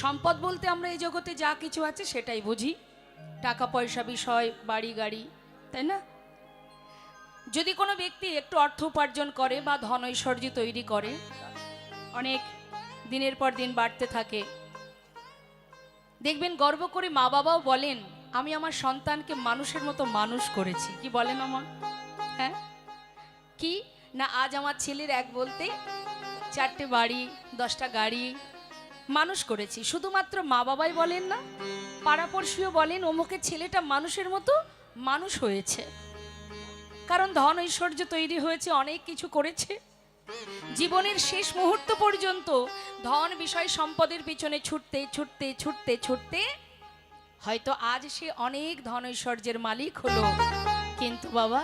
সম্পদ বলতে আমরা এই জগতে যা কিছু আছে সেটাই বুঝি, টাকা পয়সা, বিষয়, বাড়ি গাড়ি, তাই না? যদি কোনো ব্যক্তি একটু অর্থ উপার্জন করে বা ধন ঐশ্বর্য তৈরি করে, অনেক দিনের পর দিন বাড়তে থাকে, দেখবেন গর্ব করে মা বাবাও বলেন আমি আমার সন্তানকে মানুষের মতো মানুষ করেছি। কি বলেন আমার? হ্যাঁ, কি না, আজ আমার ছেলের এক বলতে 4টে বাড়ি, 10টা গাড়ি মানুষ করেছি। শুধুমাত্র মা বাবাই বলেন না, পাড়াপড়শিও বলেন অমুকের ছেলেটা মানুষের মতো মানুষ হয়েছে। কারণ ধন ঐশ্বর্য তৈরি হয়েছে, অনেক কিছু করেছে, জীবনের শেষ মুহূর্ত পর্যন্ত ধন বিষয় সম্পদের পিছনে ছুটতে ছুটতে ছুটতে ছুটতে হয়তো আজ সে অনেক ধন ঐশ্বর্যের মালিক হলো। কিন্তু বাবা,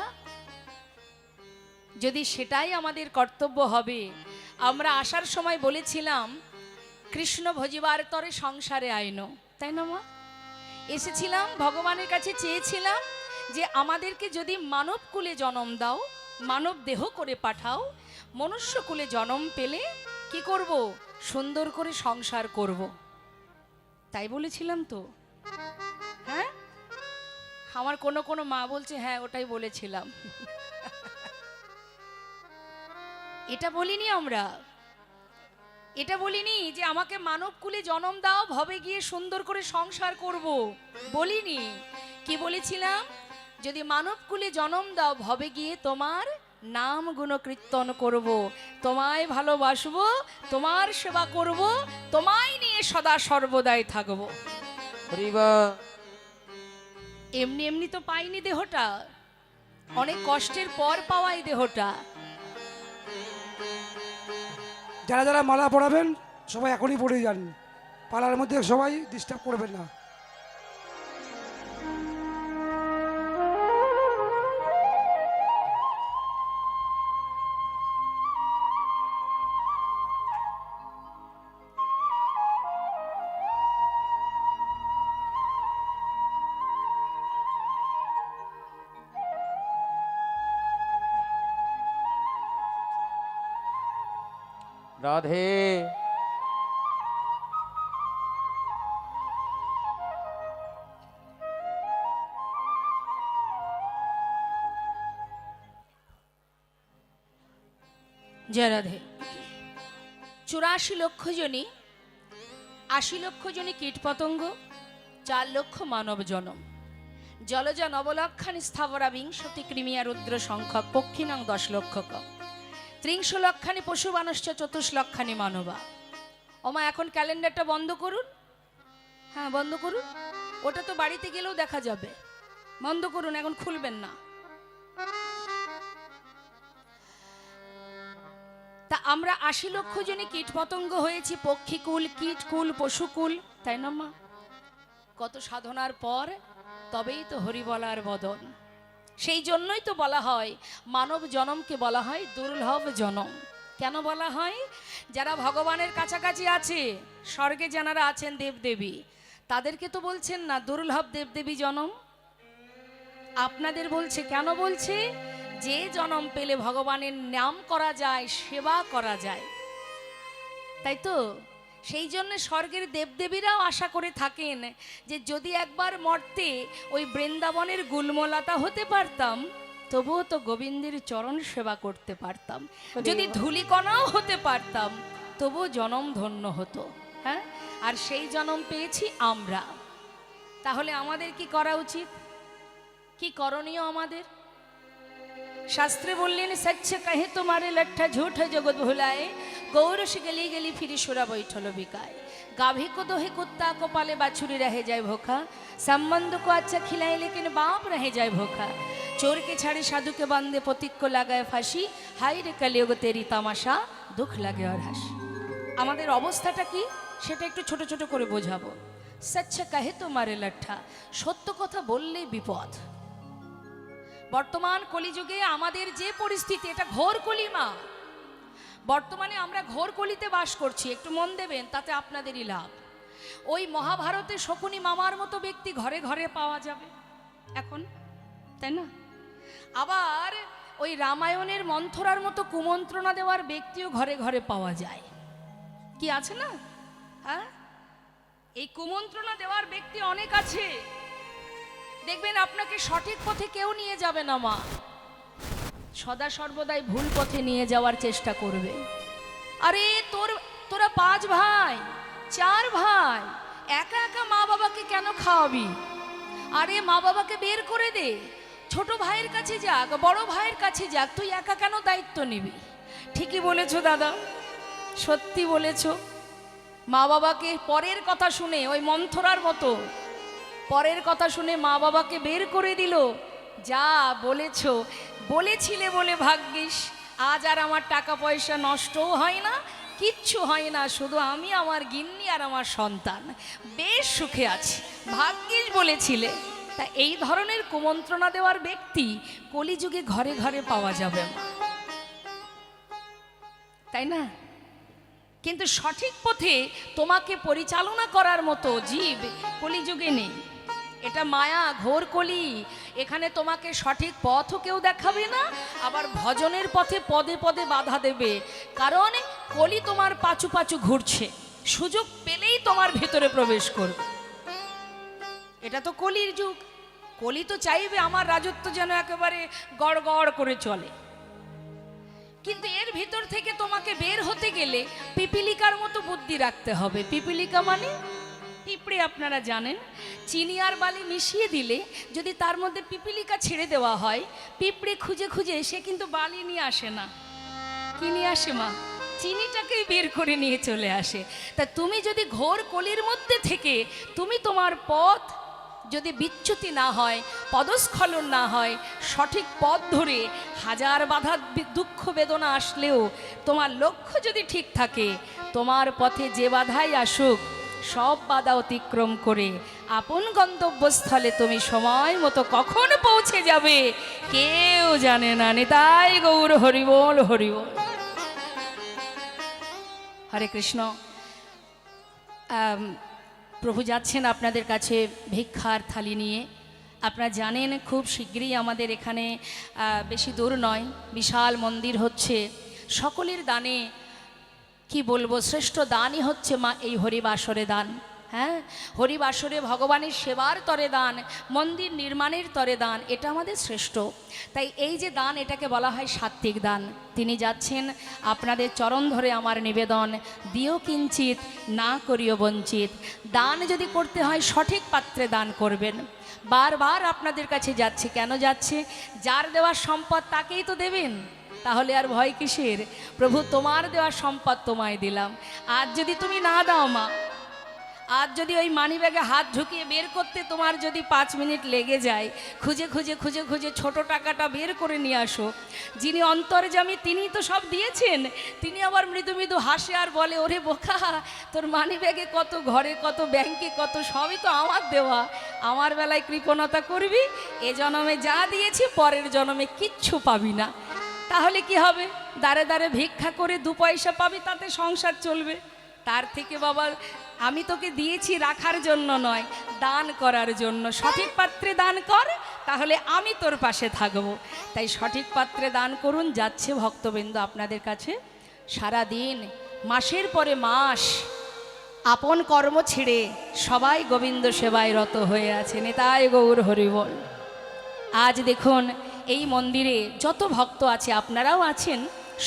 যদি সেটাই আমাদের কর্তব্য হবে, আমরা আসার সময় বলেছিলাম কৃষ্ণ ভজিবার তরে সংসারে আইনো, তাই না মা? এসেছিলাম ভগবানের কাছে, চেয়েছিলাম যে আমাদেরকে যদি মানব কুলে জন্ম দাও, মানব দেহ করে পাঠাও, মনুষ্য কুলে জন্ম পেলে কি করব? সুন্দর করে সংসার করব। তাই বলেছিলাম তো? হ্যাঁ, আমার কোনো কোনো মা বলছে হ্যাঁ ওটাই বলেছিলাম। এটা বলিনি আমরা, এটা বলিনি যে আমাকে মানব কুলে জন্ম দাও, ভবে গিয়ে সুন্দর করে সংসার করব, বলিনি। কি বলেছিলাম? যদি মানব কুলে জন্ম দাও, ভবে গিয়ে তোমার নাম গুণকীর্তন করব, তোমায় ভালোবাসবো, তোমার সেবা করব, তোমায় নিয়ে সদা সর্বদাই থাকব। এমনি এমনি তো পাইনি দেহটা, অনেক কষ্টের পর পাওয়া এই দেহটা। যারা যারা মালা পড়াবেন সবাই এখনই পড়ে যান, পালার মধ্যে সবাই ডিস্টার্ব করবেন না। রাধে জয় রাধে। 84 লক্ষ জনই, 80 লক্ষ জনই কীটপতঙ্গ, 4 লক্ষ মানব জনম, জলজ নবলক্ষানি স্থাবরা বিংশতি ক্রিমিয়া রুদ্র সংখ্যক পক্ষিণাং 10 লক্ষক, 30 লক্ষানি পশু মানুষ্য 24 লক্ষানি মানবা। ওমা এখন ক্যালেন্ডারটা বন্ধ করুন, হ্যাঁ বন্ধ করুন, ওটা তো বাড়িতে গেলেও দেখা যাবে, বন্ধ করুন, এখন খুলবেন না। তা আমরা 80 লক্ষ জনই কীটপতঙ্গ হয়েছি, পক্ষীকুল, কীটকুল, পশুকুল, তাই না মা? কত সাধনার পর তবেই তো হরি বলার বদন। সেই জন্যই তো বলা হয় মানব জনমকে বলা হয় দুর্লভ জনম। কেন বলা হয়? যারা ভগবানের কাছাকাছি আছে, স্বর্গে যারা আছেন দেবদেবী, তাদেরকে তো বলছেন না দুর্লভ দেবদেবী জনম, আপনাদের বলছে। কেন বলছে? যে জনম পেলে ভগবানের নাম করা যায়, সেবা করা যায়, তাই তো? সেই জন্য স্বর্গের দেবদেবীরাও আশা করে থাকেন যে যদি একবার মর্তে ওই বৃন্দাবনের গুলমলতা হতে পারতাম, তবুও তো গোবিন্দের চরণ সেবা করতে পারতাম, যদি ধূলিকণাও হতে পারতাম, তবুও জনম ধন্য হতো। হ্যাঁ, আর সেই জনম পেয়েছি আমরা। তাহলে আমাদের কি করা উচিত, কি করণীয় আমাদের? শাস্ত্রে বললেন সচ্চ কহে তোমারে লঠা ঝুঠ জগৎ ভুলায়, গৌরস গলি গলি ফিরি সুরা বৈঠল বিকায়, गाभी को दोहे कुत्ता को पाले बाछुरी रह जाए भूखा, संबंध को अच्छा खिलाए लेकिन बाप रह जाए भूखा, चोर के छाड़े साधु के बांधे पथिक को लगाए फांसी, हाय रे कलियुग तेरी तामाशा, दुख লাগে আর হাসি। আমাদের অবস্থাটা কি সেটা একটু ছোট ছোট করে বোঝাবো। সচ্চ কহে তোমারে লঠা, সত্য কথা বললে বিপদ। বর্তমান কলিযুগে আমাদের যে পরিস্থিতি, এটা ঘোর কলিমা। বর্তমানে আমরা ঘোর কলিতে বাস করছি, একটু মন দেবেন, তাতে আপনাদেরই লাভ। ওই মহাভারতে শকুনি মামার মতো ব্যক্তি ঘরে ঘরে পাওয়া যাবে এখন, তাই না? আবার ওই রামায়ণের মন্থরার মতো কুমন্ত্রণা দেওয়ার ব্যক্তিও ঘরে ঘরে পাওয়া যায়, কি আছে না? হ্যাঁ, এই কুমন্ত্রণা দেওয়ার ব্যক্তি অনেক আছে, দেখবেন আপনাকে সঠিক পথে কেউ নিয়ে যাবে না মা, সদা সর্বদাই ভুল পথে নিয়ে যাওয়ার চেষ্টা করবে। আরে তোরা 5 ভাই 4 ভাই, একা একা মা বাবাকে কেন খাওয়াবি? আরে মা বাবাকে বের করে দে, ছোট ভাইয়ের কাছে যাক, বড় ভাইয়ের কাছে যাক, তুই একা কেন দায়িত্ব নিবি? ঠিকই বলেছো দাদা, সত্যি বলেছো। মা বাবাকে পরের কথা শুনে, ওই মন্থরার মতো পরের কথা শুনে মা বাবাকে বের করে দিল। যা বলেছিলে বলে ভাগ্যিস আজ আর আমার টাকা পয়সা নষ্টও হয় না, কিচ্ছু হয় না, শুধু আমি, আমার গিন্নি আর আমার সন্তান বেশ সুখে আছি, ভাগ্যিস বলেছিলে। তা এই ধরনের কুমন্ত্রণা দেওয়ার ব্যক্তি কলিযুগে ঘরে ঘরে পাওয়া যাবে না, তাই না? কিন্তু সঠিক পথে তোমাকে পরিচালনা করার মতো জীব কলিযুগে নেই। এটা মায়া, ঘোর কলি। এখানে তোমাকে সঠিক পথও কেউ দেখাবে না, আবার ভজনের পথে পদে পদে বাধা দেবে, কারণ কলি তোমার পাচু পাচু ঘুরছে, সুযোগ পেলেই তোমার ভেতরে প্রবেশ করবে। এটা তো কলির যুগ, কলি তো চাইবে আমার রাজত্ব যেন একেবারে গড় গড় করে চলে। কিন্তু এর ভিতর থেকে তোমাকে বের হতে গেলে পিপিলিকার মতো বুদ্ধি রাখতে হবে। পিপিলিকা মানে পিঁপড়ে, আপনারা জানেন, চিনি আর বালি মিশিয়ে দিলে যদি তার মধ্যে পিপিলিকা ছেড়ে দেওয়া হয়, পিঁপড়ে খুঁজে খুঁজে সে কিন্তু বালি নিয়ে আসে না, কি নিয়ে আসে মা? চিনিটাকেই বের করে নিয়ে চলে আসে। তা তুমি যদি ঘোর কলির মধ্যে থেকে তুমি তোমার পথ যদি বিচ্যুতি না হয়, পদস্খলন না হয়, সঠিক পথ ধরে হাজার বাধা দুঃখ বেদনা আসলেও তোমার লক্ষ্য যদি ঠিক থাকে, তোমার পথে যে বাধাই আসুক সব বাধা অতিক্রম করে আপন গন্তব্যস্থলে তুমি সময় মতো কখন পৌঁছে যাবে কেউ জানে না। নিতাই গৌর হরিবোল হরিবোল। হরে কৃষ্ণ। প্রভু যাচ্ছেন আপনাদের কাছে ভিক্ষার থালি নিয়ে। আপনারা জানেন খুব শীঘ্রই আমাদের এখানে, বেশি দূর নয়, বিশাল মন্দির হচ্ছে। সকলের দানে কি বলবো, শ্রেষ্ঠ দানই হচ্ছে মা এই হরিবাসরে দান। হ্যাঁ, হরিবাসরে ভগবানের সেবার তরে দান, মন্দির নির্মাণের তরে দান, এটা আমাদের শ্রেষ্ঠ। তাই এই যে দান, এটাকে বলা হয় সাত্ত্বিক দান। তিনি যাচ্ছেন, আপনাদের চরণ ধরে আমার নিবেদন, দিও কিঞ্চিত না করিও বঞ্চিত। দান যদি করতে হয় সঠিক পাত্রে দান করবেন। বারবার আপনাদের কাছে যাচ্ছে, কেন যাচ্ছে? যার দেওয়ার সম্পদ তাকেই তো দেবেন, তাহলে আর ভয় কিসের? প্রভু তোমার দেওয়া সম্পদ তোমায় দিলাম, আজ যদি তুমি না দাও মা, আজ যদি ওই মানি ব্যাগে হাত ঢুকিয়ে বের করতে তোমার যদি 5 মিনিট লেগে যায়, খুঁজে খুঁজে খুঁজে খুঁজে ছোট টাকাটা বের করে নিয়ে আসো, যিনি অন্তর্যামী তিনি তো সব দিয়েছেন, তিনি আবার মৃদু মৃদু হাসে আর বলে, ওরে বোকা, তোর মানি ব্যাগে কত, ঘরে কত, ব্যাংকে কত, সবই তো আমার দেওয়া, আমার বেলায় কৃপণতা করবি, এ জন্মে যা দিয়েছি পরের জন্মে কিচ্ছু পাবি না। তাহলে কি হবে? দাঁড়ে দাঁড়ে ভিক্ষা করে 2 পয়সা পাবি, তাতে সংসার চলবে। তার থেকে বাবা আমি তোকে দিয়েছি রাখার জন্য নয়, দান করার জন্য। সঠিক পাত্রে দান কর, তাহলে আমি তোর পাশে থাকব। তাই সঠিক পাত্রে দান করুন। যাচ্ছে ভক্তবৃন্দ আপনাদের কাছে, সারা দিন, মাসের পরে মাস আপন কর্ম ছেড়ে সবাই গোবিন্দ সেবায় রত হয়ে আছে। নিতাই গৌর হরিবোল। আজ দেখুন এই মন্দিরে যত ভক্ত আছে, আপনারাও আছেন,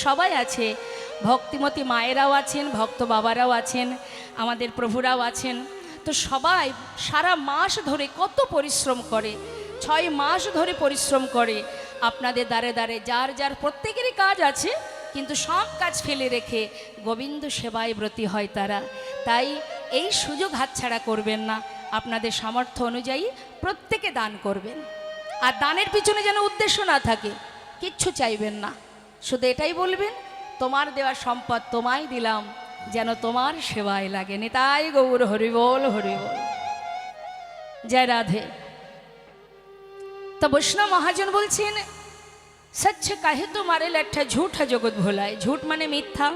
সবাই আছে, ভক্তিমতী মায়েরাও আছেন, ভক্ত বাবারাও আছেন, আমাদের প্রভুরাও আছেন। তো সবাই সারা মাস ধরে কত পরিশ্রম করে, 6 মাস ধরে পরিশ্রম করে আপনাদের দ্বারে দ্বারে। যার যার প্রত্যেকেরই কাজ আছে, কিন্তু সব কাজ ফেলে রেখে গোবিন্দ সেবায় ব্রতী হয় তারা। তাই এই সুযোগ হাতছাড়া করবেন না, আপনাদের সামর্থ্য অনুযায়ী প্রত্যেকে দান করবেন। আর দানের পিছনে যেন উদ্দেশ্য না থাকে, কিচ্ছু চাইবেন না, শুধু এটাই বলবেন, তোমার দেওয়া সম্পদ তোমায় দিলাম, যেন তোমার সেবায় লাগে। নিতাই গৌর হরিবোল হরিবোল। জয় রাধে। তো বৈষ্ণব মহাজন বলছেন, সচ্ছ কাহে তোমারে লাঠা ঝুঠা জগৎ ভোলায়। ঝুট মানে মিথ্যা।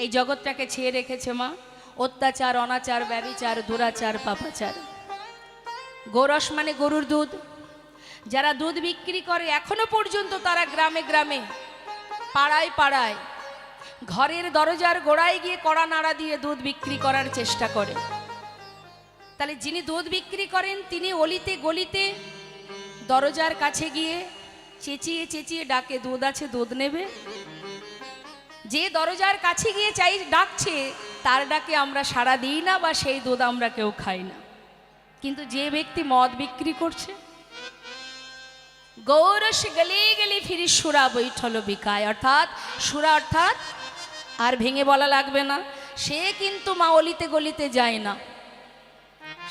এই জগৎটাকে ছেয়ে রেখেছে মা অত্যাচার, অনাচার, ব্যভিচার, দুরাচার, পাপাচার। গোরস মানে গরুর দুধ। যারা দুধ বিক্রি করে এখনো পর্যন্ত তারা গ্রামে গ্রামে, পাড়ায় পাড়ায়, ঘরের দরজার গোড়ায় গিয়ে কড়া নাড়া দিয়ে দুধ বিক্রি করার চেষ্টা করে। তাহলে যিনি দুধ বিক্রি করেন তিনি অলিতে গলিতে দরজার কাছে গিয়ে চেঁচিয়ে চেঁচিয়ে ডাকে, দুধ আছে দুধ নেবে? যে দরজার কাছে গিয়ে ডাকছে তার ডাকে আমরা সাড়া দিই না, বা সেই দুধ আমরা কেউ খাই না। কিন্তু যে ব্যক্তি মদ বিক্রি করছে, গৌরস গলে গেলে ফিরি সুরা বৈঠল বিকায়, অর্থাৎ সুরা অর্থাৎ আর ভেঙে বলা লাগবে না, সে কিন্তু মা অলিতে গলিতে যায় না।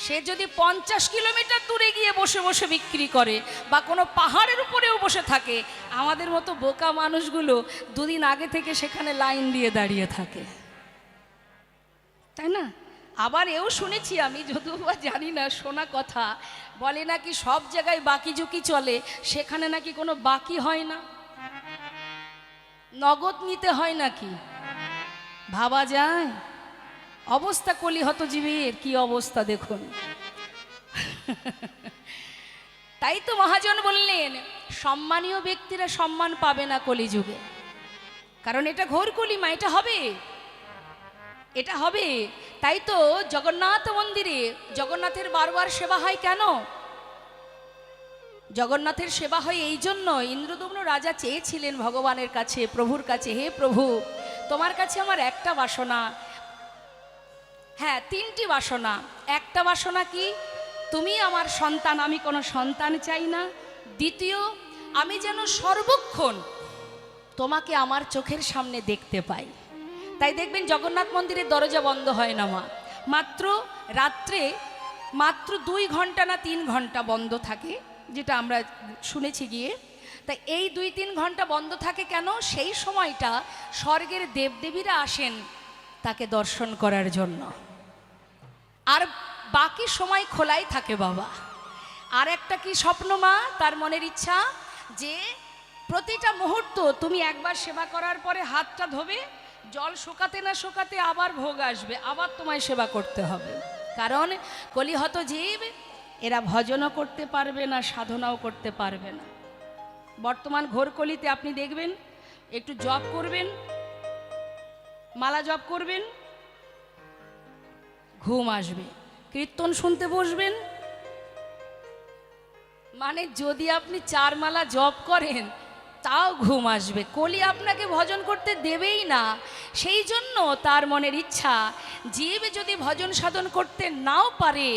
সে যদি 50 কিলোমিটার দূরে গিয়ে বসে বসে বিক্রি করে বা কোনো পাহাড়ের উপরেও বসে থাকে, আমাদের মতো বোকা মানুষগুলো দুদিন আগে থেকে সেখানে লাইন দিয়ে দাঁড়িয়ে থাকে, তাই না? আবার এও শুনেছি আমি, যদিও বা জানি না, শোনা কথা বলে নাকি সব জায়গায় বাকি ঝুঁকি চলে, সেখানে নাকি কোনো বাকি হয় না, নগদ নিতে হয় নাকি। ভাবা যায়? অবস্থা কলিহত জীবের কি অবস্থা দেখুন। তাই তো মহাজন বললেন সম্মানীয় ব্যক্তিরা সম্মান পাবে না কলিযুগে, কারণ এটা ঘোর কলিমা, এটা হবে, এটা হবে। তাই তো জগন্নাথ মন্দিরে জগন্নাথের বারবার সেবা হয় কেন? জগন্নাথের সেবা হয় এই জন্য, ইন্দ্রদম্ন রাজা চেয়েছিলেন ভগবানের কাছে, প্রভুর কাছে, হে প্রভু তোমার কাছে আমার একটা বাসনা, হ্যাঁ 3টি বাসনা। একটা বাসনা কি? তুমি আমার সন্তান, আমি কোনো সন্তান চাই না। দ্বিতীয়, আমি যেন সর্বক্ষণ তোমাকে আমার চোখের সামনে দেখতে পাই। তাই দেখবেন জগন্নাথ মন্দিরের দরজা বন্ধ হয় না মা, মাত্র রাত্রে মাত্র 2 ঘন্টা না 3 ঘন্টা বন্ধ থাকে, যেটা আমরা শুনেছি গিয়ে। তাই এই 2-3 ঘন্টা বন্ধ থাকে কেন? সেই সময়টা স্বর্গের দেবদেবীরা আসেন তাকে দর্শন করার জন্য, আর বাকি সময় খোলাই থাকে বাবা। আর একটা কি স্বপ্ন মা, তার মনের ইচ্ছা যে প্রতিটা মুহূর্ত তুমি একবার সেবা করার পরে হাতটা ধোবে, জল শুকাতে না শুকাতে আবার ভোগ আসবে, আবার তোমায় সেবা করতে হবে। কারণ কলিহত জীব এরা ভজনও করতে পারবে না, সাধনাও করতে পারবে না। বর্তমান ঘোর কলিতে আপনি দেখবেন একটু জপ করবেন, মালা জপ করবেন, ঘুম আসবে। কীর্তন শুনতে বসবেন, মানে যদি আপনি 4 মালা জপ করেন তাও ঘুম আসবে, কলি আপনাকে ভজন করতে দেবেই না। সেই জন্য তার মনের ইচ্ছা, জীব যদি ভজন সাধন করতে নাও পারে,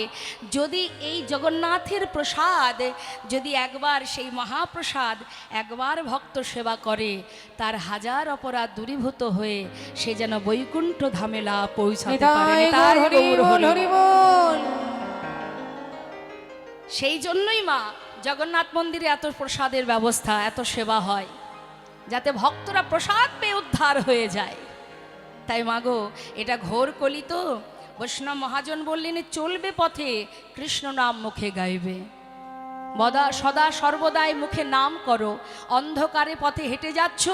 যদি এই জগন্নাথের প্রসাদ, যদি একবার সেই মহাপ্রসাদ একবার ভক্ত সেবা করে, তার 1000 অপরাধ দূরীভূত হয়ে সে যেন বৈকুণ্ঠ ধামে পৌঁছাতে পারে। তাই গৌর হরি বল। সেই জন্যই মা জগন্নাথ মন্দিরে এত প্রসাদের ব্যবস্থা, এত সেবা হয়, যাতে ভক্তরা প্রসাদ পেয়ে উদ্ধার হয়ে যায়। তাই মাগো এটা ঘোর কলি তো, বৈষ্ণব মহাজন বললেন চলবে পথে কৃষ্ণ নাম মুখে গাইবে, সদা সর্বদাই মুখে নাম করো। অন্ধকারে পথে হেঁটে যাচ্ছ,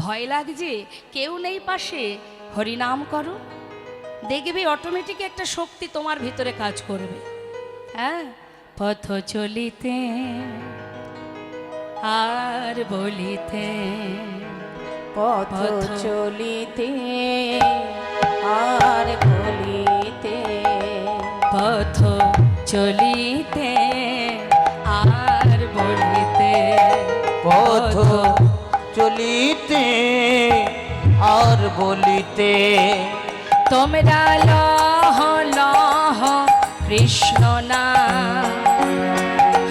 ভয় লাগছে, কেউ নেই পাশে, হরিনাম করো, দেখবে অটোমেটিক একটা শক্তি তোমার ভিতরে কাজ করবে। হ্যাঁ, পথ চলিতে আর বলিতে, পথ চলিতে আর বলিতে, পথ চলিতে আর বলিতে, পথ চলিতে আর বলিতে, তোমরা লহ লহ কৃষ্ণ না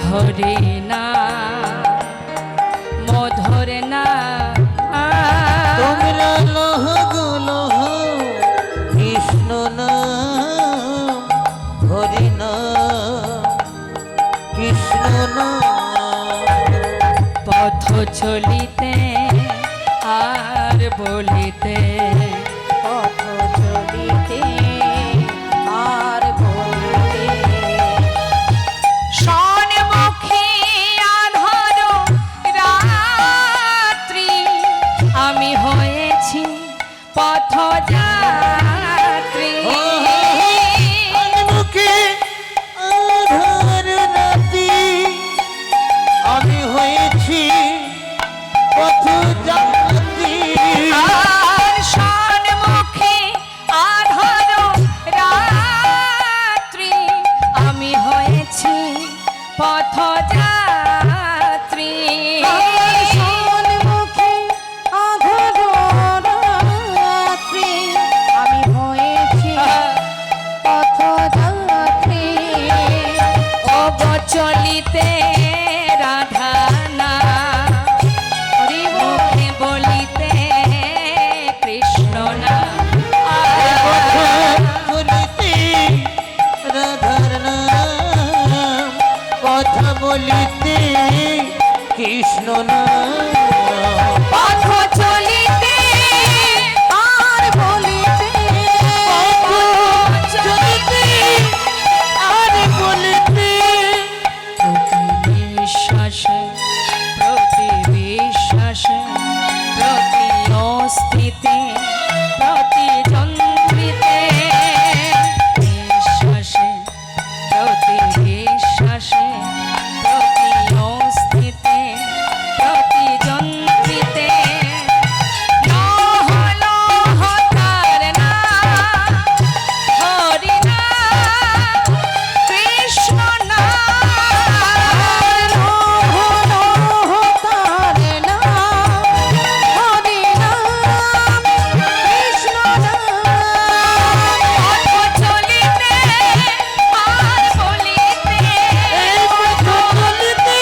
হরি না মধুর না, তোমরা লহ লহ কৃষ্ণ নাম, হরি নাম, কৃষ্ণ নাম। পথ চলিতে আর বলিতে, পথ চলিতে আর বলিতে, সন্মুখে আঁধার রাত্রি, আমি হয়েছি পথযাত্রী। মুখে আধার রাতি, আমি হয়েছি পথযাত্রী। আর চলিতে রাধা নাম, মুখে বলিতে কৃষ্ণ নাম। বলিতে রাধার নাম, কথা বলিতে কৃষ্ণ নাম। পথ চলিতে আর বলিতে, চলিতে আর বলিতে প্রতি বিশ্বাসে প্রতি বিশ্বাসে প্রতি অস্থিতে প্রতি যন্ত্রিতে, বিশ্বাসে প্রতি বিশ্বাসে প্রতি অস্থিতে প্রতি যন্ত্রিতে, লহ লহ তার নাম, হরি নাম কৃষ্ণ নাম, লহ লহ তার নাম, হরি নাম কৃষ্ণ নাম। পথ চলিতে আর বলিতে, চলিতে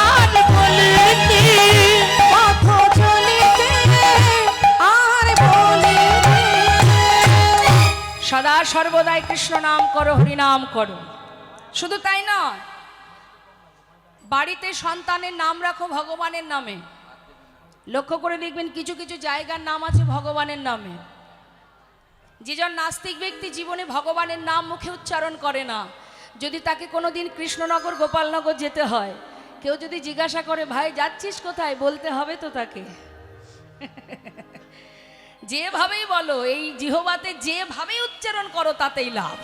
আর বলিতে পথ চলিতে আর বলিতে, সদা সর্বদাই কৃষ্ণ নাম করো, হরি নাম করো। শুধু তাই নয়, বাড়িতে সন্তানের নাম রাখো ভগবানের নামে। লক্ষ্য করে দেখবেন কিছু কিছু জায়গার নাম আছে ভগবানের নামে। যেজন নাস্তিক ব্যক্তি জীবনে ভগবানের নাম মুখে উচ্চারণ করে না, যদি তাকে কোনোদিন কৃষ্ণনগর গোপালনগর যেতে হয়, কেউ যদি জিজ্ঞাসা করে ভাই যাচ্ছিস কোথায়, বলতে হবে তো তাকে। যেভাবেই বলো, এই জিহ্বাতে যেভাবেই উচ্চারণ করো তাতেই লাভ।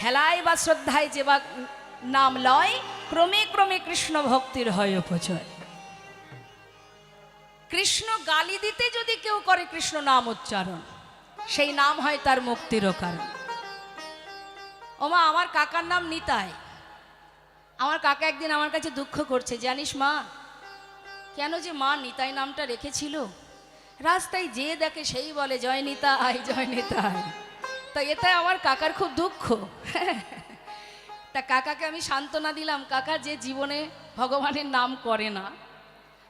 হেলায় বা শ্রদ্ধায় যে বা নাম লয়, ক্রমে ক্রমে কৃষ্ণ ভক্তির হয় উপজয়। কৃষ্ণ গালি দিতে যদি কেউ করে কৃষ্ণ নাম উচ্চারণ, সেই নাম হয় তার মুক্তিরও কারণ। ওমা, আমার কাকার নাম নিতাই। আমার কাকা একদিন আমার কাছে দুঃখ করছে, জানিস মা, কেন যে মা নিতাই নামটা রেখেছিল, রাস্তায় যে দেখে সেই বলে জয় নিতাই জয় নিতাই। তো এতে আমার কাকার খুব দুঃখ। তা কাকাকে আমি সান্ত্বনা দিলাম, কাকা যে জীবনে ভগবানের নাম করে না,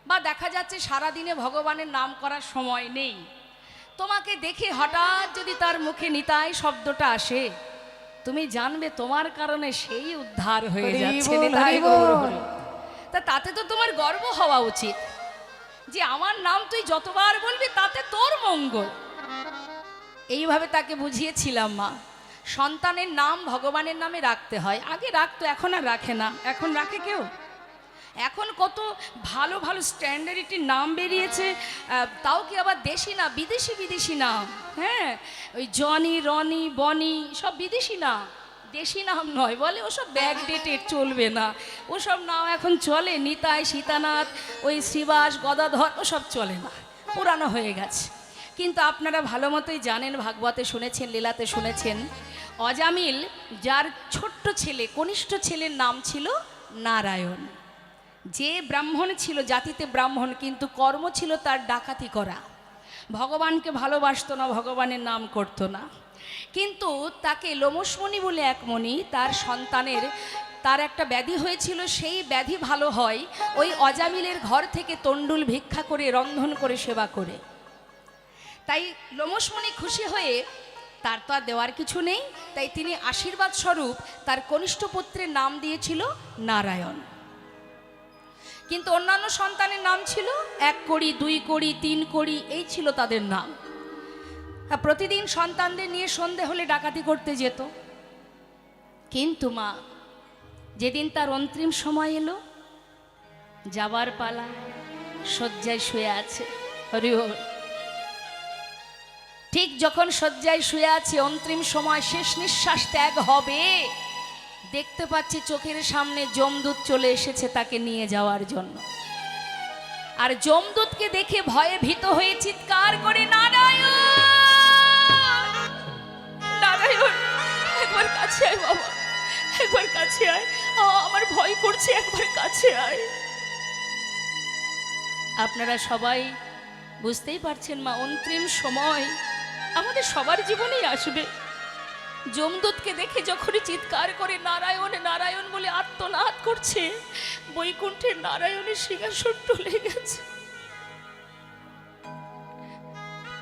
বা দেখা যাচ্ছে সারাদিনে ভগবানের নাম করার সময় নেই, তোমাকে দেখে হঠাৎ যদি তার মুখে নিতাই শব্দটা আসে, তুমি জানবে তোমার কারণে সেই উদ্ধার হয়ে হরি যাচ্ছে। বল, নিতাই হরি গৌর বল। হরি। তা তাতে তো তোমার গর্ব হওয়া উচিত যে আমার নাম তুই যতবার বলবি তাতে তোর মঙ্গল। এইভাবে তাকে বুঝিয়েছিলাম, মা, সন্তানের নাম ভগবানের নামে রাখতে হয়। আগে রাখতো, এখন আর রাখে না। এখন রাখে কেউ? এখন কত ভালো ভালো স্ট্যান্ডার্ডিটির নাম বেরিয়েছে, তাও কি আবার দেশি না, বিদেশি বিদেশি নাম। হ্যাঁ, ওই জনি, রনি, বনি সব বিদেশি নাম, দেশি নাম নয়। বলে ওসব ব্যাকডেটেড, চলবে না ওসব নাম। এখন চলে নিতাই, সীতানাথ, ওই শ্রীবাস, গদাধর, ওসব চলে না, পুরানো হয়ে গেছে। কিন্তু আপনারা ভালো মতোই জানেন, ভাগবতে শুনেছেন, লীলাতে শুনেছেন, অজামিল যার ছোট্ট ছেলে, কনিষ্ঠ ছেলের নাম ছিল নারায়ণ। যে ব্রাহ্মণ ছিল, জাতিতে ব্রাহ্মণ, কিন্তু কর্ম ছিল তার ডাকাতি করা। ভগবানকে ভালোবাসতো না, ভগবানের নাম করতো না। কিন্তু তাকে লোমসমণি বলে এক মণি, তার সন্তানের তার একটা ব্যাধি হয়েছিল, সেই ব্যাধি ভালো হয় ওই অজামিলের ঘর থেকে তণ্ডুল ভিক্ষা করে, রন্ধন করে, সেবা করে। তাই লোমসমণি খুশি হয়ে, তার তো আর দেওয়ার কিছু নেই, তাই তিনি আশীর্বাদ স্বরূপ তার কনিষ্ঠ পুত্রের নাম দিয়েছিল নারায়ণ। কিন্তু অন্যান্য সন্তানের নাম ছিল 1 কড়ি, 2 কড়ি, 3 কড়ি, এই ছিল তাদের নাম। প্রতিদিন সন্তানদের নিয়ে সন্ধে হলে ডাকাতি করতে যেত। কিন্তু মা, যেদিন তার অন্তিম সময় এলো, যাবার পালা, শয্যায় শুয়ে আছে। হরি বল। ঠিক যখন শয্যায় শুয়ে আছে, অন্তিম সময়, শেষ নিঃশ্বাস ত্যাগ হবে, দেখতে পাচ্ছি চোখের সামনে যমদূত চলে এসেছে তাকে নিয়ে যাওয়ার জন্য। আর যমদূতকে দেখে ভয়ে ভীত হয়ে চিৎকার করে, নারায়ণ নারায়ণ, একবার কাছে আয় বাবা, একবার কাছে আয়, আমার ভয় করছে, একবার কাছে আয়। আপনারা সবাই বুঝতেই পারছেন মা, অন্তিম সময় আমাদের সবার জীবনেই আসবে। যমদূতকে দেখে যখনই চিৎকার করে নারায়ণ নারায়ণ বলে আর্তনাদ করছে, বৈকুণ্ঠের নারায়ণের সিংহাসন টলে গেছে।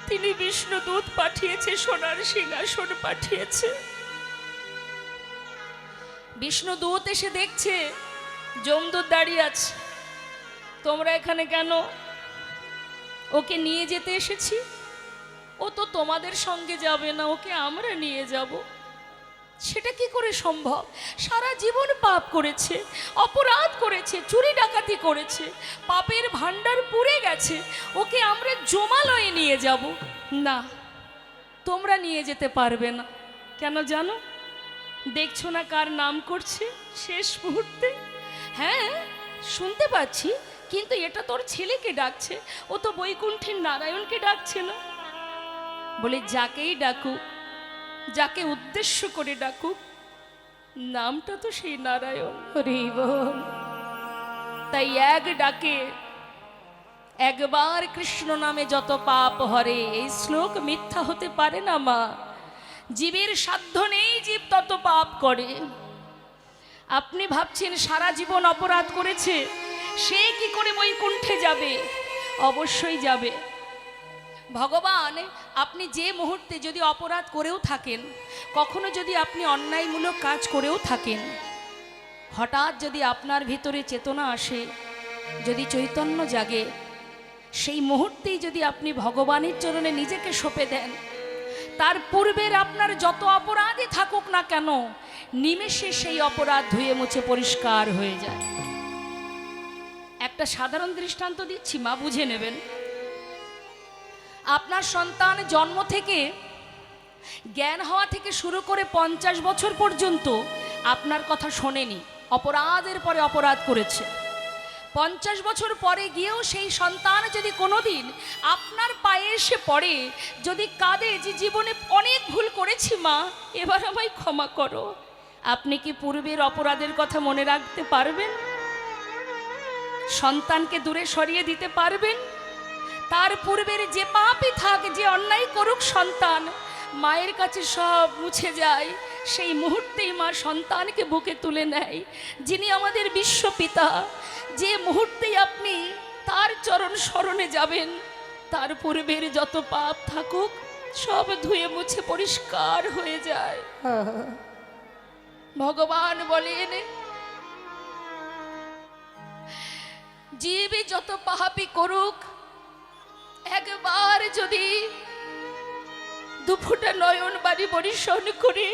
তিনি বিষ্ণুদূত পাঠিয়েছে, সোনার সিংহাসন পাঠিয়েছে। বিষ্ণুদূত এসে দেখছে যমদূত দাঁড়িয়ে আছে। তোমরা এখানে কেন? ওকে নিয়ে যেতে এসেছি। ও তো তোমাদের সঙ্গে যাবে না, ওকে আমরা নিয়ে যাব। সেটা কি করে সম্ভব? সারা জীবন পাপ করেছে, অপরাধ করেছে, চুরি ডাকাতি করেছে, পাপের ভান্ডার পুড়ে গেছে। ওকে আমরা জমালয়ে নিয়ে যাব না, তোমরা নিয়ে যেতে পারবে না। কেন জানো? দেখছো না কার নাম করছে শেষ মুহূর্তে? হ্যাঁ শুনতে পাচ্ছি, কিন্তু এটা তোর ছেলেকে ডাকছে, ও তো বৈকুণ্ঠের নারায়ণকে ডাকছে না। বলে যাকেই ডাকুক, যাকে উদ্দেশ্য করে ডাকুক, নামটা তো সেই নারায়ণ। হরি বল। তাই এক ডাকে একবার কৃষ্ণ নামে যত পাপ হরে, এই শ্লোক মিথ্যা হতে পারে না মা। জীবের সাধ্য নেই, জীব তত পাপ করে। আপনি ভাবছেন সারা জীবন অপরাধ করেছে, সে কি করে বৈকুণ্ঠে যাবে? অবশ্যই যাবে। ভগবান আপনি যে মুহূর্তে যদি অপরাধ করেও থাকেন, কখনো যদি আপনি অন্যায়মূলক কাজ করেও থাকেন, হঠাৎ যদি আপনার ভিতরে চেতনা আসে, যদি চৈতন্য জাগে, সেই মুহূর্তেই যদি আপনি ভগবানের চরণে নিজেকে সঁপে দেন, তার পূর্বের আপনার যত অপরাধই থাকুক না কেন, নিমেষে সেই অপরাধ ধুয়ে মুছে পরিষ্কার হয়ে যায়। একটা সাধারণ দৃষ্টান্ত দিচ্ছি মা, বুঝে নেবেন। আপনার সন্তান জন্ম থেকে জ্ঞান হওয়া থেকে শুরু করে 50 বছর পর্যন্ত আপনার কথা শোনেনি, অপরাধের পরে অপরাধ করেছে। 50 বছর পরে গিয়েও সেই সন্তান যদি কোনোদিন আপনার পায়ে এসে পড়ে, যদি কাঁদে যে জীবনে অনেক ভুল করেছি মা, এবার আমায় ক্ষমা করো, আপনি কি পূর্বের অপরাধের কথা মনে রাখতে পারবেন? সন্তানকে দূরে সরিয়ে দিতে পারবেন? তার পূর্বের যে পাপই থাক, যে অন্যায় করুক সন্তান, মায়ের কাছে সব মুছে যায়। সেই মুহূর্তেই মা সন্তানকে বুকে তুলে নেয়। যিনি আমাদের বিশ্বপিতা, যে মুহূর্তেই আপনি তার চরণ স্মরণে যাবেন, তার পূর্বের যত পাপ থাকুক সব ধুয়ে মুছে পরিষ্কার হয়ে যায়। ভগবান বলেন, জীবে যত পাপই করুক, একবার যদি দুফোঁটা নয়ন বাড়ি বরিশন করে,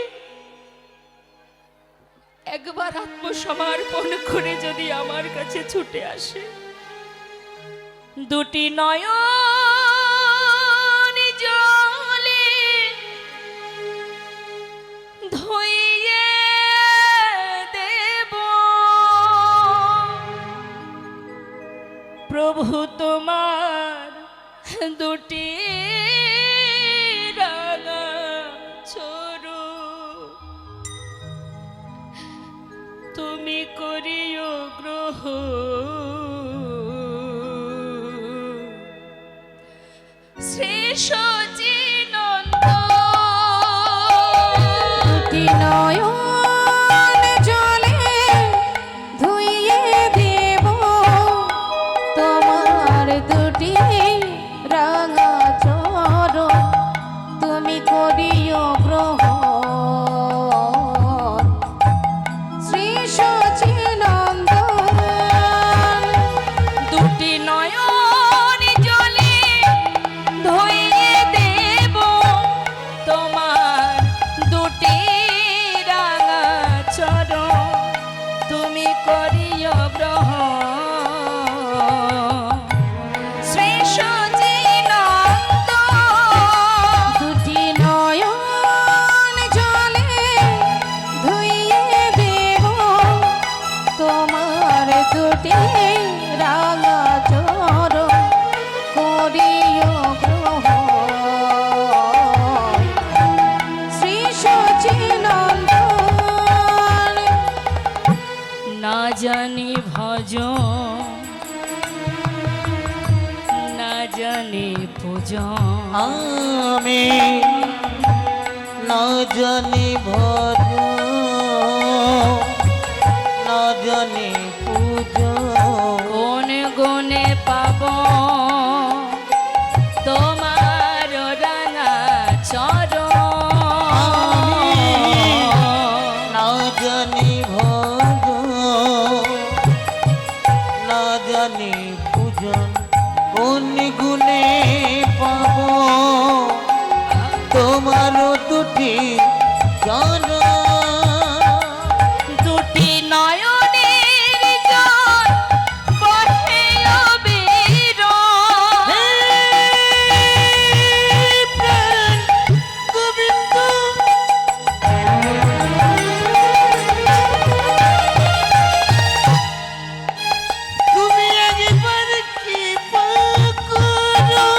একবার আত্মসমর্পণ করে যদি আমার কাছে ছুটে আসে, দুটি নয়ন জলে ধুইয়ে দেব, প্রভু তোমার দুটি রাঙা চরু, তুমি করিও গ্রহণ। শ্রী সচিনন্দ দুটি নয়ন জলে ধুইয়ে দেব, তোমার দুটি রাঙা চরণ, তুমি করিও গ্রহণ। শ্রী সচিনন্দন দুটি নয়ন জলে ধুইয়ে দেব, তোমার দুটি রাঙা চরণ, তুমি করিও গ্রহণ। শ্রী সচিনন্দন দুটি নয়ন জলে ধুইয়ে দেব, তোমার দুটি রাঙা চরণ, করিও গ্রহণ। শ্রী সচিনন্দন না জানি ভজন, না জানি পূজন, আমি না জানি ভজ না জানি পুজো কোন গুণে পাব তোমার রাঙা চরণ না জানি ভজ না জানি পূজন কোন গুণে পাব তোমার দুটি জন দুটি নয়নের জল বহে অবিরল। গোবিন্দ তুমি একবার কৃপা করো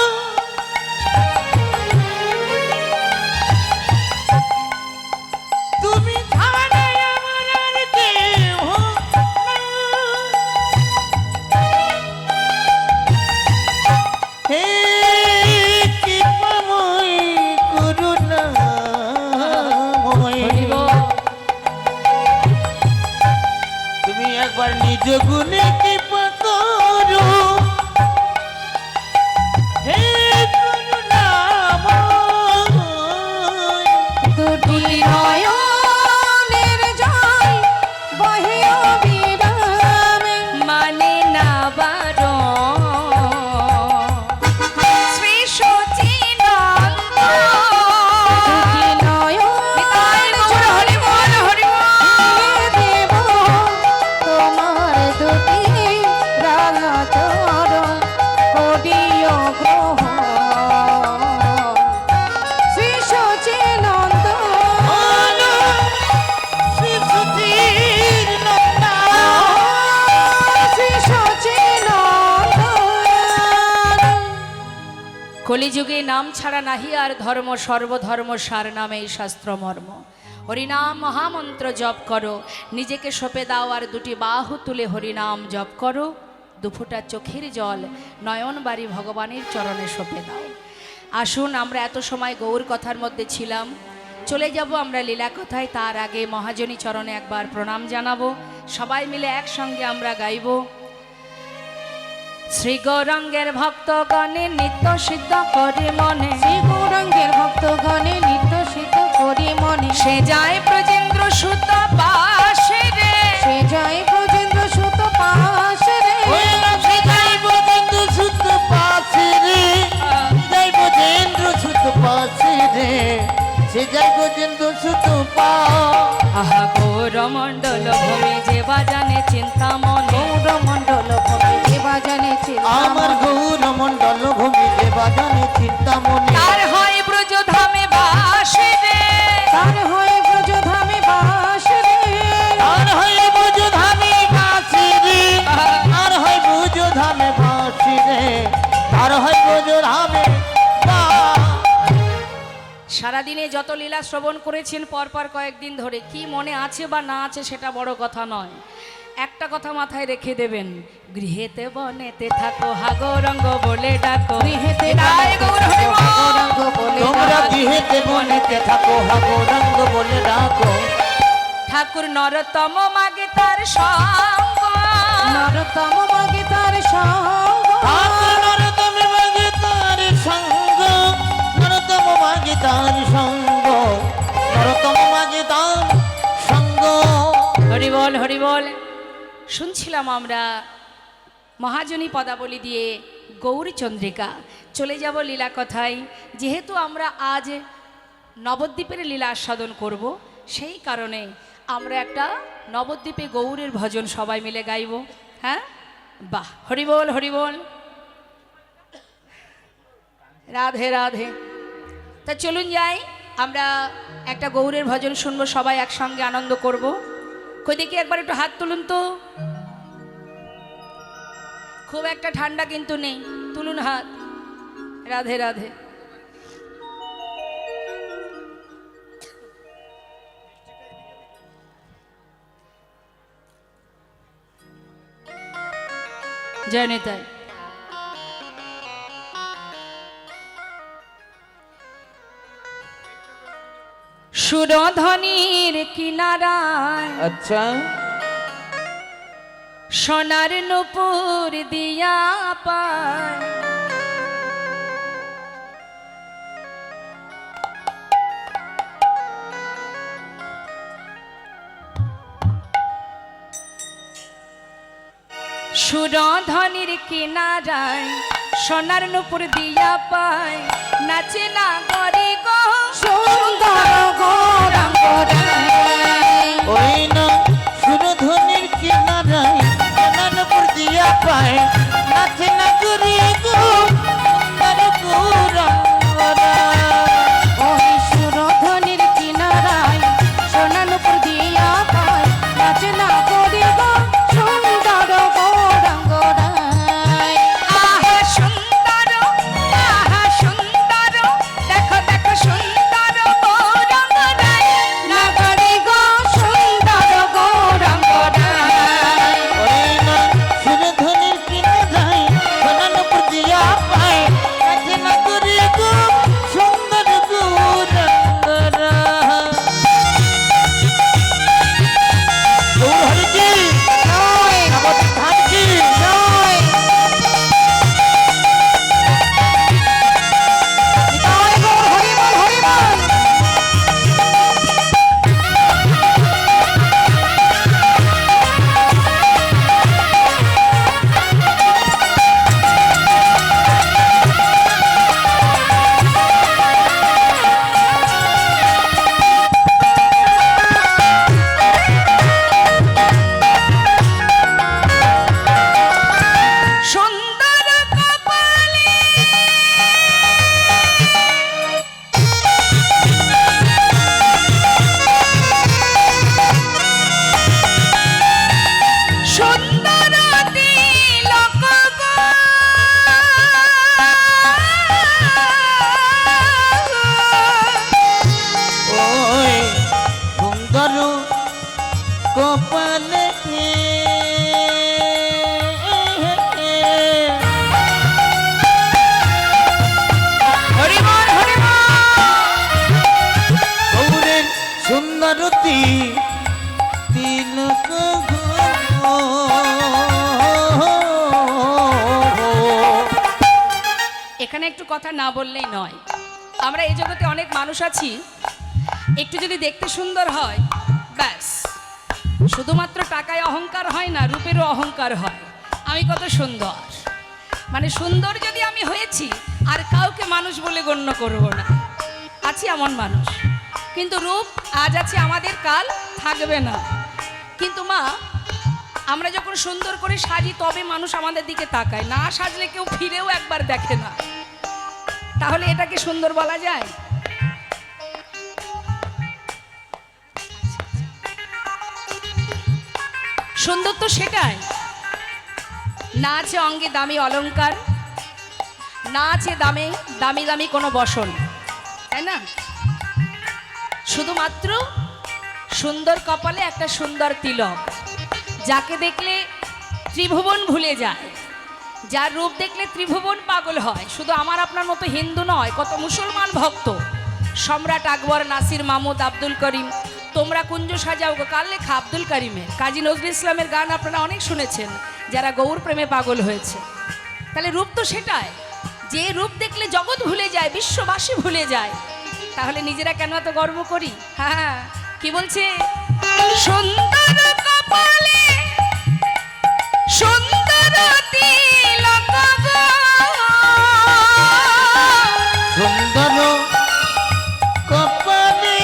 তুমি ছাড়া আমার আর কেহ নাই। হে কৃপাময় করুণাময় তুমি একবার নিজ গুণে কৃপা করো হে করুণাময় দুটি নয়নের জল বহে অবিরামে মানে না বারণ। শ্রী সচিনন্দ দুটি নয়নের জল হরিবল হরিবল দেব তোমার দুটি রাঙা চরণ করিও গ্রহণ শ্রী সচিনন্দ শ্রী সুধীর নন্দা শ্রী সচিনন্দ কলিযুগে নাম ছাড়া নাহি আর ধর্ম সর্বধর্ম সার নামে এই শাস্ত্র মর্ম। হরিনাম মহামন্ত্র জপ করো, নিজেকে সঁপে দাও আর দুটি বাহু তুলে হরিনাম জপ করো। দুফোঁটা চোখের জল নয়নবাড়ি ভগবানের চরণে সঁপে দাও। আসুন, আমরা এত সময় গৌর কথার মধ্যে ছিলাম, চলে যাব আমরা লীলা কথায়। তার আগে মহাজনী চরণে একবার প্রণাম জানাবো। সবাই মিলে একসঙ্গে আমরা গাইব। শ্রী গৌরাঙ্গের ভক্তগণে নিত্য সিদ্ধ করে মনে, শ্রী গৌরাঙ্গের ভক্তগণে নিত্য সিদ্ধ করি মনে সে যায় ব্রজেন্দ্র সুত পাশে রে। সে যায় ব্রজেন্দ্র সুত পাশে রে সে যাইব বন্ধু সুত পাশে রে যাইব যেন্দ্র সুত পাশে রে সে যাইব যেন্দ্র সুত পা আহা গৌর মণ্ডল ভূমি যে বাজানে চিন্তা মনে, গৌরমণ্ডল ভবে যে বাজানে আমার গৌর মণ্ডল ভূমি দেবা জানে চিন্তা মনে তার হয় ব্রজ ধামে বাসে রে। তার হয়ে ব্রজধামে বাস রে আর হয় বুঝ ধামে বাসি রে আর হয় বুঝ ধামে বাসি রে আর হয় বুঝ ধামে বা সারাদিনে যত লীলা শ্রবণ করেছেন পরপর কয়েকদিন ধরে, কি মনে আছে বা না আছে সেটা বড় কথা নয়, একটা কথা মাথায় রেখে দেবেন, গৃহেতে বনেতে থাকো হা গৌরঙ্গ বলে ডাকো। গৃহেতে জয় গৌর হরি বল। গৌরাঙ্গ বলে তোমরা গৃহেতে বনেতে থাকো হাগোরঙ্গ বলে ডাকো ঠাকুর নরতম মাগে তার সঙ্গ, নরতম মাগে তার সঙ্গ ঠাকুর নরতম মাগে তার সঙ্গ নরতম মাগে তার সঙ্গ নরতম মাগে তার সঙ্গ হরি বল হরি বল। শুনছিলাম আমরা মহাজনী পদাবলী দিয়ে গৌরী চন্দ্রিকা। চলে যাব লীলা কথায়। যেহেতু আমরা আজ নবদ্বীপের লীলা আস্বাদন করব, সেই কারণে আমরা একটা নবদ্বীপে গৌরের ভজন সবাই মিলে গাইব। হ্যাঁ, বাহ, হরি বল হরি বল। রাধে রাধে। তা চলুন যাই, আমরা একটা গৌরের ভজন শুনবো, সবাই একসঙ্গে আনন্দ করব। কই দেখি একবার একটু হাত তুলুন তো। খুব একটা ঠান্ডা কিন্তু নেই, তুলুন হাত। রাধে রাধে। জয় নিতাই। সুরধনির কিনারায় আচ্ছা সোনার নুপুর দিয়া পায় সুরধনির কিনারায় সোনার নুপুর দিয়া পায় নাচে না গরি গো সুন্দর গৌরাঙ্গ রায়। ওই না সুরধনির কিনারায় নানপুর দিয়া পায় নাচে না করি গো সুন্দর গৌরাঙ্গরা। ওই সুরধনির কিনারায় সোনার নুপুর দিয়া পায় নাচে না করি গো সুন্দর গৌরাঙ্গ রায়। আহা সুন্দর দেখো দেখো সুন্দর গৌরাঙ্গ রায় না করি গো সুন্দর গৌরাঙ্গ রায়। ওই না সুরধনির কিনারায় নানপুর দিয়া পায় নাচে না করি গো সুন্দর গৌরাঙ্গরা। গৌর কি জয় নবদ্বীপ ধাম কি জয় জয় গৌর হরি বল হরি বল। সুন্দর কপালে সুন্দর তিলক গো ওই সুন্দর কপালে হরিবল হরিবল গৌরের সুন্দরতী তিলক গো। এখানে একটু কথা না বললেই নয়। আমরা এই জগতে অনেক মানুষ আছি, একটু যদি দেখতে সুন্দর হয় ব্যাস, শুধুমাত্র টাকায় অহংকার হয় না, রূপেরও অহংকার হয়। আমি কত সুন্দর, মানে সুন্দর যদি আমি হয়েছি আর কাউকে মানুষ বলে গণ্য করব না, আছি এমন মানুষ। কিন্তু রূপ আজ আছে আমাদের, কাল থাকবে না। কিন্তু মা, আমরা যখন সুন্দর করে সাজি তবে মানুষ আমাদের দিকে তাকায়, না সাজলে কেউ ফিরেও একবার দেখে না। তাহলে এটাকে সুন্দর বলা যায়? সুন্দর তো সেটাই, না আছে অঙ্গে দামি অলংকার, না আছে দামি দামি কোনো বসন, তাই না? শুধুমাত্র সুন্দর কপালে একটা সুন্দর তিলক, যাকে দেখলে ত্রিভুবন ভুলে যায়, যার রূপ দেখলে ত্রিভুবন পাগল হয়। শুধু আমার আপনার মতো হিন্দু নয়, কত মুসলমান ভক্ত, সম্রাট আকবর, নাসির মাহমুদ, আব্দুল করিম, তোমরা কুঞ্জ সাজাও গো, কার লেখা? আব্দুল করিমের। কাজী নজরুল ইসলামের গান আপনারা অনেক শুনেছেন, যারা গৌর প্রেমে পাগল হয়েছে। তাহলে রূপ তো সেটাই, যে রূপ দেখলে জগৎ ভুলে যায়, বিশ্ববাসী ভুলে যায়। তাহলে নিজেরা কেন এত গর্ব করি? হ্যাঁ, কি বলছে? সুন্দর কপালে সুন্দর তিলক গো, সুন্দর কপালে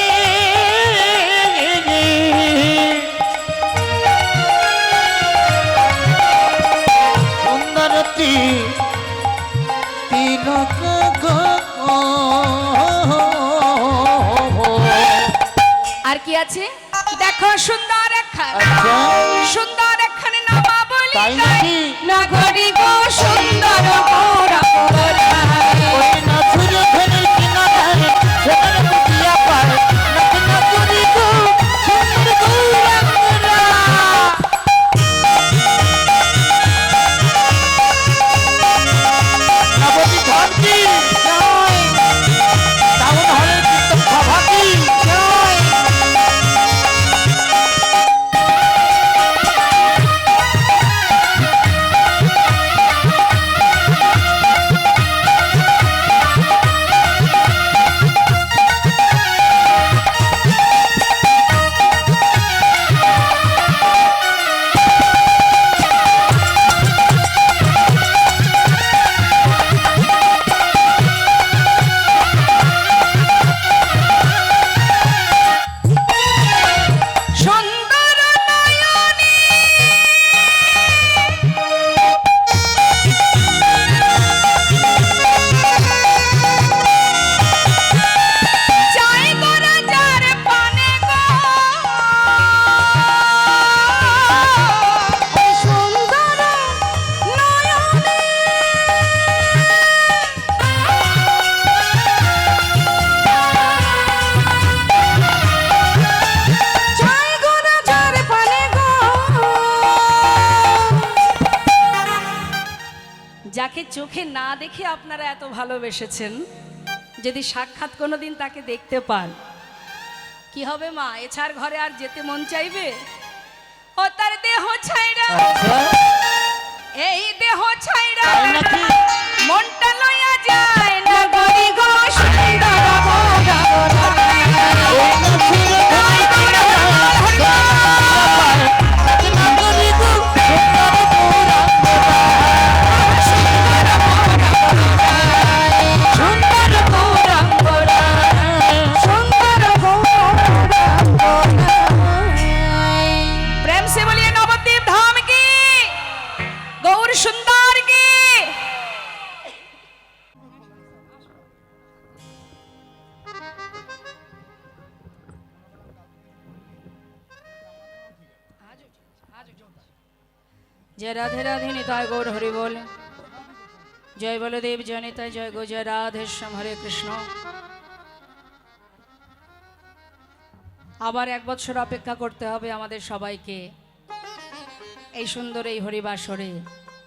সুন্দরতী তিলক গো। আর কি আছে? দেখো সুন্দর একখান, আচ্ছা। সুন্দর একখানে নামা বলি তাই নাকি? নগরী গো সুন্দর গৌরাঙ্গ রায়। ওই না সুরধনির কিনারায় সোনার মুঠিয়া পায় নাচে না করি গো সুন্দর গৌরাঙ্গরা। নবদ্বীপ ধাম কি? টাউন হলের কীর্তন সভা কি? যাকে চোখে না দেখে আপনারা এত ভালোবেসেছেন, যদি সাক্ষাৎ কোনোদিন তাকে দেখতে পান, কি হবে মা? এছাড় ঘরে আর যেতে মন চাইবে? ও তার দেহ ছাইরা, আচ্ছা এই দেহ ছাইরা তাই নাকি? মনটা লইয়া যায় না গরি গো সুন্দর মোরা গোরা। এই নাচির গান গান নাগরি গো সুন্দর মোরা সুন্দর গৌরাঙ্গরা, সুন্দর গৌরাঙ্গরা। প্রেম से बोलिए नवद्वीप धाम की, गौर सुंदर की। जय राधे राधे निताय गौर हरि बोल, जय बलदेव जय निताय जय गो जय राधे श्याम हरे कृष्ण। আবার এক বছর অপেক্ষা করতে হবে আমাদের সবাইকে এই সুন্দর এই হরিবাসরে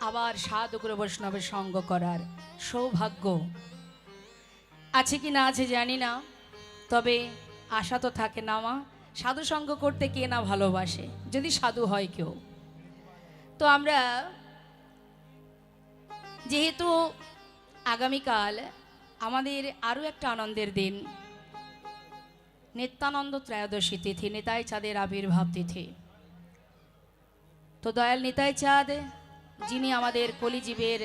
আবার সাধুগুরু বৈষ্ণবের সঙ্গ করার সৌভাগ্য আছে কি না আছে জানি না, তবে আশা তো থাকে না মা। সাধু সঙ্গ করতে কে না ভালোবাসে, যদি সাধু হয় কেউ। তো আমরা যেহেতু আগামীকাল আমাদের আরও একটা আনন্দের দিন, নিত্যানন্দ ত্রয়োদশী তিথি, নিতাই চাঁদের আবির্ভাব তিথি। তো দয়াল নিতাই চাঁদ, যিনি আমাদের কলিজীবের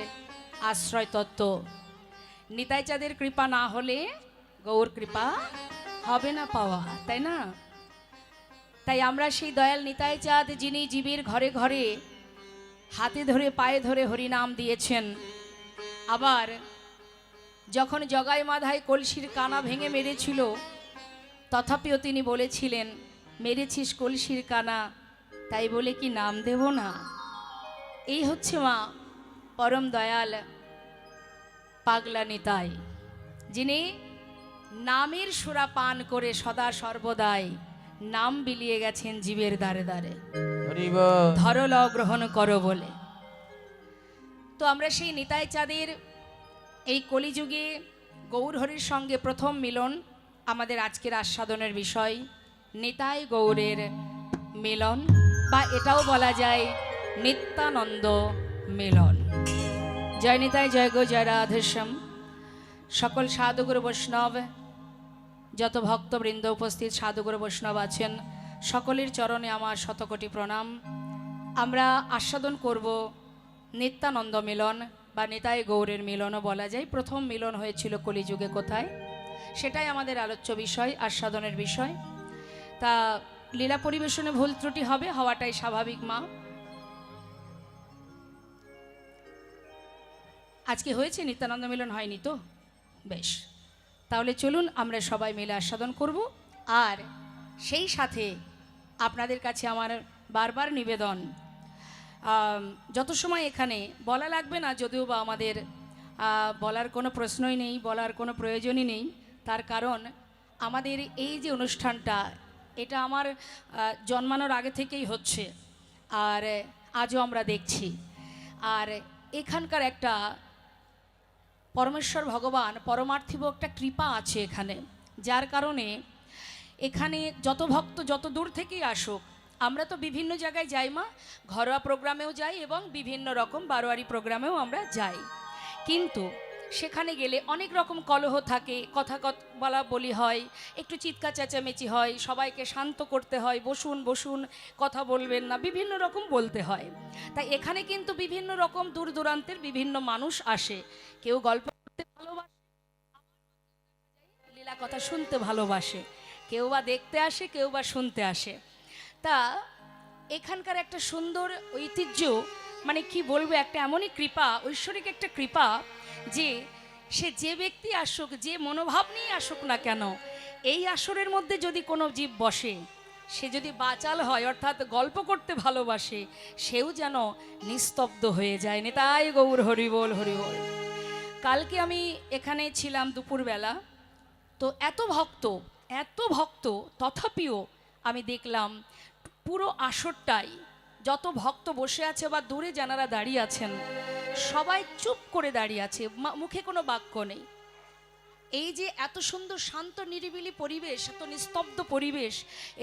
আশ্রয় তত্ত্ব, নিতাই চাঁদের কৃপা না হলে গৌর কৃপা হবে না পাওয়া, তাই না? তাই আমরা সেই দয়াল নিতাই চাঁদ, যিনি জীবের ঘরে ঘরে হাতে ধরে পায়ে ধরে হরিনাম দিয়েছেন, আবার যখন জগাই মাধাই কলসির কানা ভেঙে মেরেছিল, তথাপিও তিনি বলেছিলেন, মেরেছিস কলসির কানা, তাই বলে কি নাম দেব না? এই হচ্ছে মা পরম দয়াল পাগলা নিতাই, যিনি নামের সুরা পান করে সদা সর্বদাই নাম বিলিয়ে গেছেন জীবের দ্বারে দ্বারে, হরি বল। ধরল গ্রহণ করো বলে। তো আমরা সেই নিতাই চাঁদের এই কলিযুগে গৌরহরির সঙ্গে প্রথম মিলন আমাদের আজকের আস্বাদনের বিষয়, নিতাই গৌরের মিলন, বা এটাও বলা যায় নিত্যানন্দ মিলন। জয় নিতাই জয় গো জয় রাধেশ্যাম। সকল সাধুগুরু বৈষ্ণব, যত ভক্তবৃন্দ উপস্থিত সাধুগুরু বৈষ্ণব আছেন, সকলের চরণে আমার শতকোটি প্রণাম। আমরা আস্বাদন করব নিত্যানন্দ মিলন বা নিতাই গৌরের মিলনও বলা যায়। প্রথম মিলন হয়েছিল কলিযুগে কোথায়, সেটাই আমাদের আলোচ্য বিষয়, আস্বাদনের বিষয়। তা লীলা পরিবেশনে ভুল ত্রুটি হবে, হওয়াটাই স্বাভাবিক মা। আজকে হয়েছে নিত্যানন্দ মিলন, হয়নি তো? বেশ, তাহলে চলুন আমরা সবাই মিলে আস্বাদন করব। আর সেই সাথে আপনাদের কাছে আমার বারবার নিবেদন, যত সময় এখানে বলা লাগবে না, যদিও বা আমাদের বলার কোনো প্রশ্নই নেই, বলার কোনো প্রয়োজনই নেই। তার কারণ আমাদের এই যে অনুষ্ঠানটা, এটা আমার জন্মানোর আগে থেকেই হচ্ছে, আর আজও আমরা দেখছি। আর এখানকার একটা পরমেশ্বর ভগবান পরমার্থিব একটা কৃপা আছে এখানে, যার কারণে এখানে যত ভক্ত যত দূর থেকেই আসুক, আমরা তো বিভিন্ন জায়গায় যাই মা, ঘরোয়া প্রোগ্রামেও যাই এবং বিভিন্ন রকম বারোয়ারি প্রোগ্রামেও আমরা যাই, কিন্তু সেখানে গেলে অনেক রকম কলহ থাকে, কথা বলা বলি হয়, একটু চিৎকার চেঁচামেচি হয়, সবাইকে শান্ত করতে হয়, বসুন বসুন, কথা বলবেন না, বিভিন্ন রকম বলতে হয়। তাই এখানে কিন্তু বিভিন্ন রকম দূর দূরান্তের বিভিন্ন মানুষ আসে, কেউ গল্প করতে ভালোবাসে, লীলা কথা শুনতে ভালোবাসে, কেউ বা দেখতে আসে, কেউ বা শুনতে আসে। তা এখানকার একটা সুন্দর ঐতিহ্য, মানে কি বলবো, একটা এমনই কৃপা, ঐশ্বরিক একটা কৃপা, যে সে যে ব্যক্তি আসুক, যে মনোভাব নিয়ে আসুক না কেন, এই আসরের মধ্যে যদি কোনো জীব বসে, সে যদি বাচাল হয়, অর্থাৎ গল্প করতে ভালোবাসে, সেও যেন নিস্তব্ধ হয়ে যায়। নিতাই গৌর হরি বল হরি বল। কালকে আমি এখানে ছিলাম দুপুরবেলা, তো এত ভক্ত, তথাপিও আমি দেখলাম পুরো আসরটাই যত ভক্ত বসে আছে বা দূরে যারা দাঁড়িয়ে আছেন সবাই চুপ করে দাঁড়িয়ে আছে, মুখে কোনো বাক্য নেই। এই যে এত সুন্দর শান্ত নিরিবিলি পরিবেশ, এত নিস্তব্ধ পরিবেশ,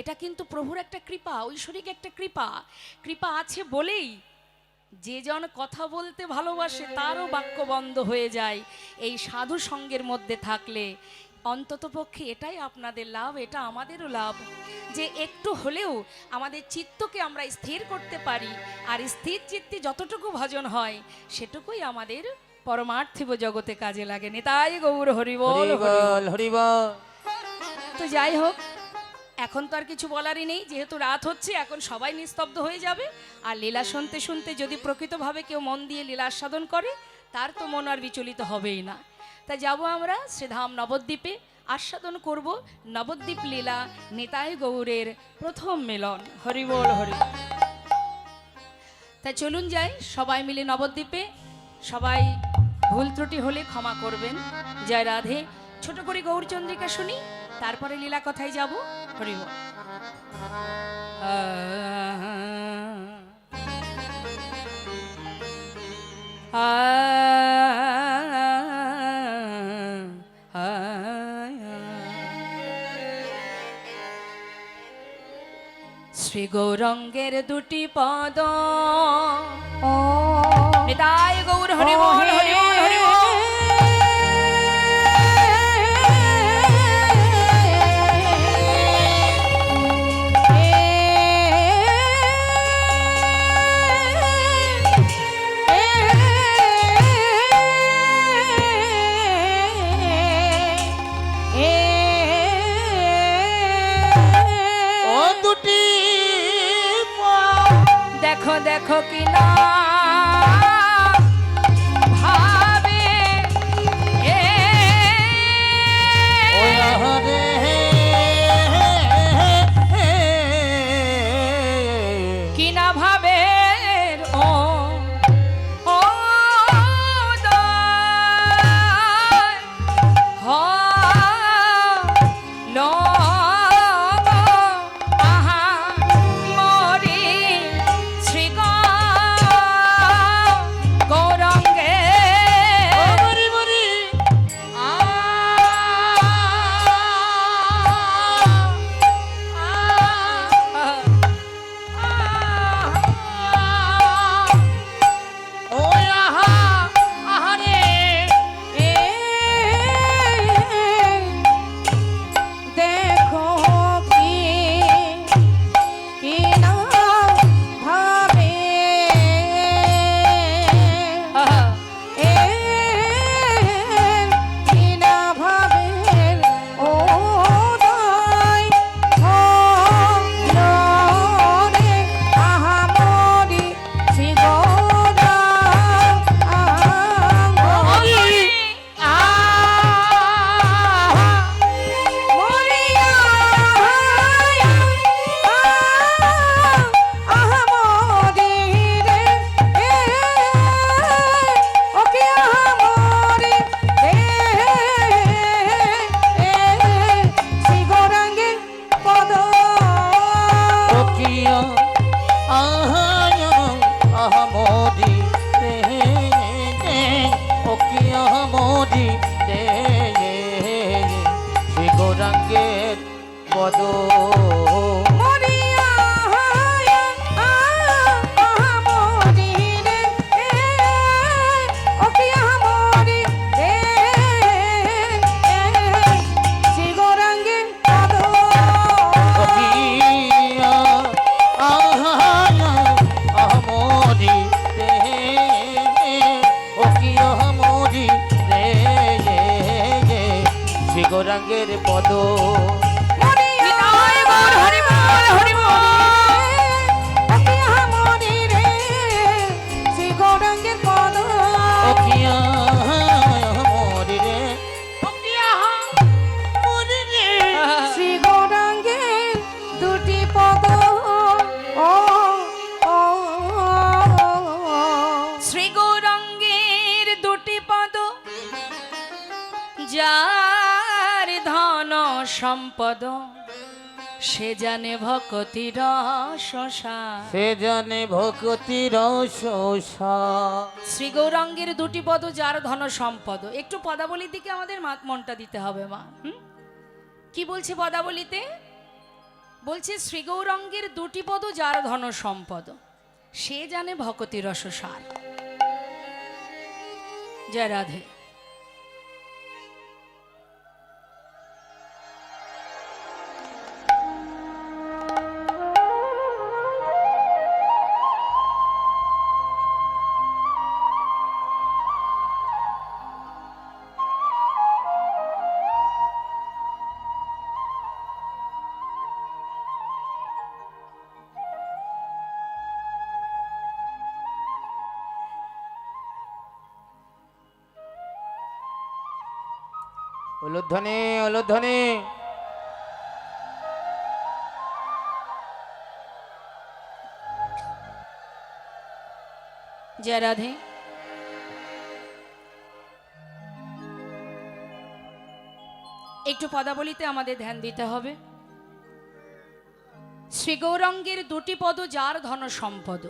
এটা কিন্তু প্রভুর একটা কৃপা, ঐশ্বরিক একটা কৃপা। কৃপা আছে বলেই যে জন কথা বলতে ভালোবাসে তারও বাক্য বন্ধ হয়ে যায় এই সাধু সঙ্গের মধ্যে থাকলে। অন্ততপক্ষে এটাই আপনাদের লাভ, এটা আমাদেরও লাভ, যে একটু হলেও আমাদের চিত্তকে আমরা স্থির করতে পারি। আর স্থির চিত্তে যতটুকু ভজন হয় সেটুকুই আমাদের পরমার্থিব জগতে কাজে লাগে। নিতাই গৌর হরিবল হরিবল। হরিবল। তো যাই হোক, এখন তো আর কিছু বলারই নেই, যেহেতু রাত হচ্ছে এখন সবাই নিস্তব্ধ হয়ে যাবে। আর লীলা শুনতে শুনতে যদি প্রকৃতভাবে কেউ মন দিয়ে লীলা আস্বাদন করে তার তো মন আর বিচলিত হবেই না। তাই যাব আমরা শ্রীধাম নবদ্বীপে, আস্বাদন করব নবদ্বীপ লীলা, নিতাই গৌরের প্রথম মিলন। হরিবল হরি। তাই চলুন যাই সবাই মিলে নবদ্বীপে। সবাই ভুল ত্রুটি হলে ক্ষমা করবেন। জয় রাধে। ছোট করে গৌরচন্দ্রিকা শুনি, তারপরে লীলা কথায় যাব। হরিবল। শ্রী গৌরঙ্গের দুটি পদ, ও নিতাই গৌর হরিবল হরিবল হরিবল। ও দুটি দেখো দেখো কি না ভাবে এ ওই আহারে কি না ভাবে ও ও দয় হলো আহা মরি শ্রী গৌরঙ্গে মরি মরি ওই আহা আহারে দেখো কি না ভাবে কি না ভাবে ও দয় হলো রে আহা মরি শ্রী মরি ওকিয়া আহায়া আহমদি রে ওকিয়া মদি রে শ্রী গৌরাঙ্গের পদ ওকিয়া আহায়া আহমদি রে ওকিয়া মদি রে শ্রী গৌরাঙ্গের পদ নিতাই গৌর হরিবল হরিবল। ওকিয়া মরি রে ওকিয়া মরি রে শ্রী গৌরাঙ্গের দুটি পদ ও ও শ্রী গৌরঙ্গের দুটি পদ, যার ধন সম্পদ সে জানে ভক্তির শশা। সে জানে ভক্তির শোষা। শ্রী গৌরাঙ্গের দুটি পদ যার ধন সম্পদ। একটু পদাবলীর দিকে আমাদের মনটা দিতে হবে মা। কি বলছে পদাবলীতে? বলছে শ্রী গৌরাঙ্গের দুটি পদ যার ধন সম্পদ, সে জানে ভক্তি রসসার। জয় রাধে। উলুধ্বনি উলুধ্বনি। জয় রাধে। একটু পদাবলীতে আমাদের ধ্যান দিতে হবে। শ্রী গৌরাঙ্গের দুটি পদ যার ধন সম্পদ,